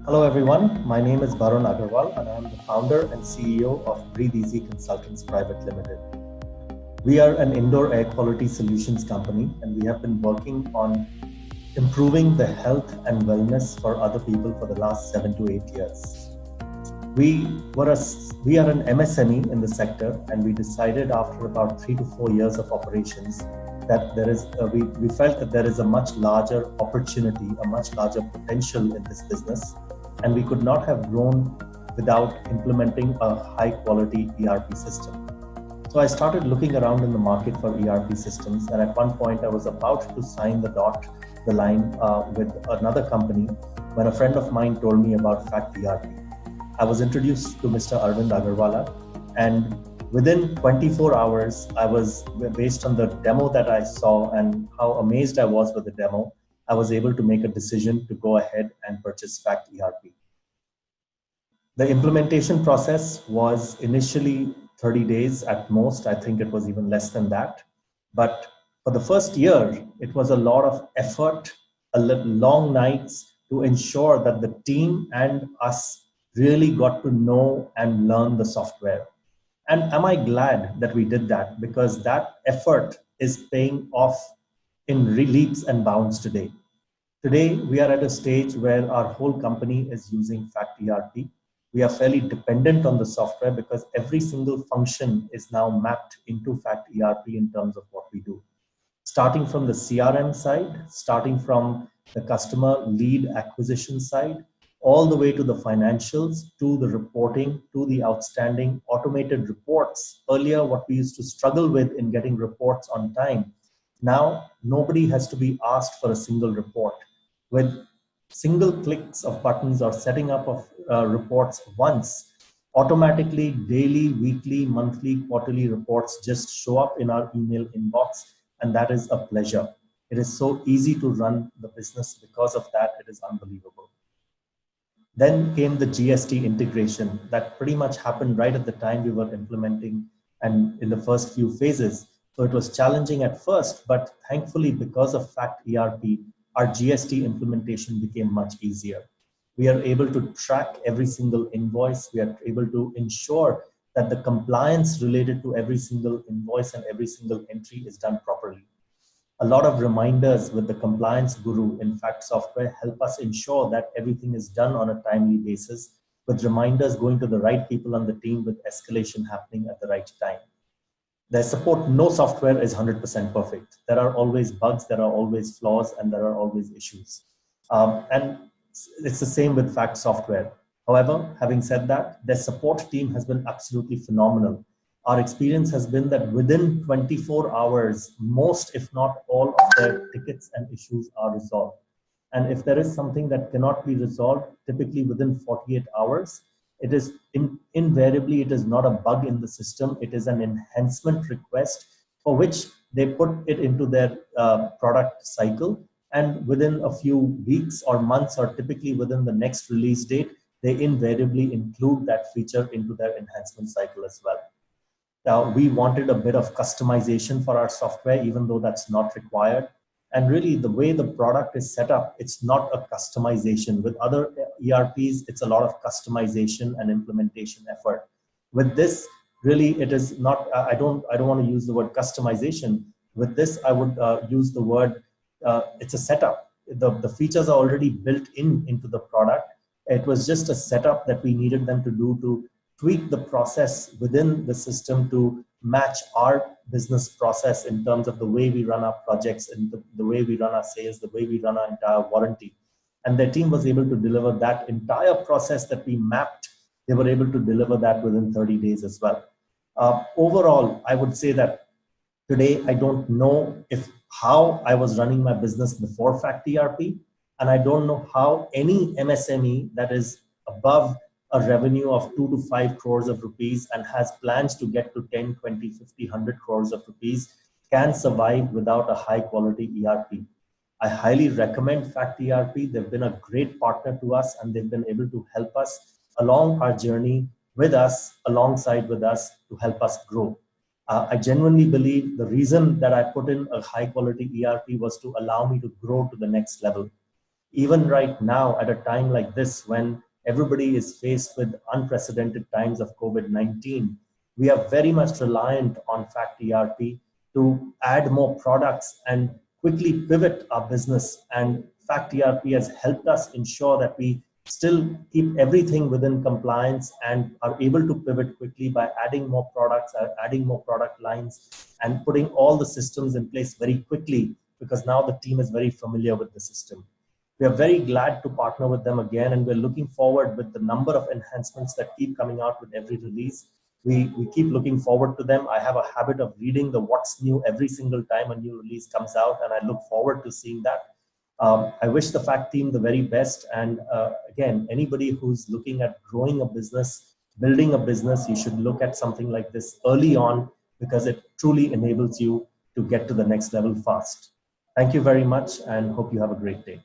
Hello everyone, my name is Barun Aggarwal and I am the founder and CEO of Breathe Easy Consultants Pvt Ltd. We are an indoor air quality solutions company and we have been working on improving the health and wellness for other people for the last 7 to 8 years. We are an MSME in the sector and we decided after about 3 to 4 years of operations that we felt that there is a much larger opportunity, a much larger potential in this business, and we could not have grown without implementing a high quality ERP system. So I started looking around in the market for ERP systems, and at one point I was about to sign the line with another company when a friend of mine told me about FACT ERP. I was introduced to Mr. Arvind Aggarwala, and within 24 hours, based on the demo that I saw and how amazed I was with the demo, I was able to make a decision to go ahead and purchase FACT ERP. The implementation process was initially 30 days at most. I think it was even less than that. But for the first year, it was a lot of effort, long nights to ensure that the team and us really got to know and learn the software. And am I glad that we did that? Because that effort is paying off in leaps and bounds today. Today, we are at a stage where our whole company is using FACT ERP. We are fairly dependent on the software because every single function is now mapped into FACT ERP in terms of what we do. Starting from the CRM side, starting from the customer lead acquisition side, all the way to the financials, to the reporting, to the outstanding automated reports. Earlier, what we used to struggle with in getting reports on time, now nobody has to be asked for a single report. With single clicks of buttons or setting up of reports once, automatically daily, weekly, monthly, quarterly reports just show up in our email inbox, and that is a pleasure. It is so easy to run the business because of that. It is unbelievable. Then came the GST integration that pretty much happened right at the time we were implementing and in the first few phases. So it was challenging at first, but thankfully because of FACT ERP, our GST implementation became much easier. We are able to track every single invoice. We are able to ensure that the compliance related to every single invoice and every single entry is done properly. A lot of reminders with the compliance guru in FACT software help us ensure that everything is done on a timely basis, with reminders going to the right people on the team, with escalation happening at the right time. Their support, no software is 100% perfect. There are always bugs, there are always flaws, and there are always issues. And it's the same with FACT software. However, having said that, their support team has been absolutely phenomenal. Our experience has been that within 24 hours, most, if not all, of their tickets and issues are resolved. And if there is something that cannot be resolved, typically within 48 hours, it is invariably, it is not a bug in the system. It is an enhancement request for which they put it into their product cycle. And within a few weeks or months, or typically within the next release date, they invariably include that feature into their enhancement cycle as well. Now, we wanted a bit of customization for our software, even though that's not required. And really, the way the product is set up, it's not a customization. With other ERPs, it's a lot of customization and implementation effort. With this, really, it is not, I don't want to use the word customization. With this, I would use the word, it's a setup. The features are already built into the product. It was just a setup that we needed them to do to tweak the process within the system to match our business process in terms of the way we run our projects and the way we run our sales, the way we run our entire warranty. And their team was able to deliver that entire process that we mapped. They were able to deliver that within 30 days as well. Overall, I would say that today, I don't know how I was running my business before FACT ERP, and I don't know how any MSME that is above a revenue of 2 to 5 crores of rupees and has plans to get to 10, 20, 50, 100 crores of rupees can survive without a high quality ERP. I highly recommend FACT ERP. They've been a great partner to us and they've been able to help us along our journey with us, alongside with us, to help us grow. I genuinely believe the reason that I put in a high quality ERP was to allow me to grow to the next level. even right now at a time like this when everybody is faced with unprecedented times of COVID-19, we are very much reliant on FACT ERP to add more products and quickly pivot our business. And FACT ERP has helped us ensure that we still keep everything within compliance and are able to pivot quickly by adding more products, adding more product lines, and putting all the systems in place very quickly, because now the team is very familiar with the system. We are very glad to partner with them again, and we're looking forward with the number of enhancements that keep coming out with every release. We keep looking forward to them. I have a habit of reading the what's new every single time a new release comes out, and I look forward to seeing that. I wish the FACT team the very best. And again, anybody who's looking at growing a business, building a business, you should look at something like this early on, because it truly enables you to get to the next level fast. Thank you very much, and hope you have a great day.